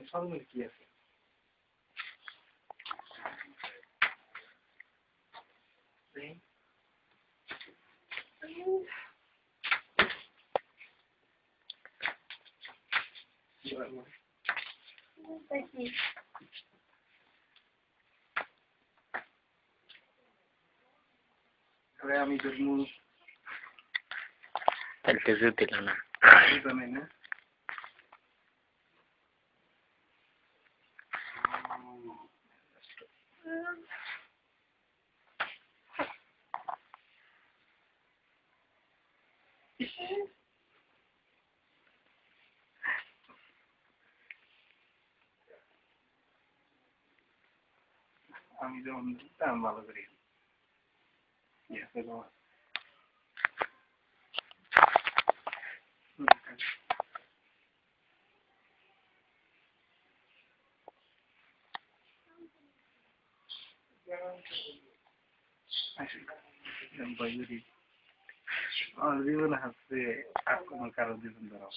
সরমের কি আছে? আমি জন্মু দিল না আমি যেমন দিতাম ভালো করি জীবন হাসছে আর কোনো কারো জীবন ধরো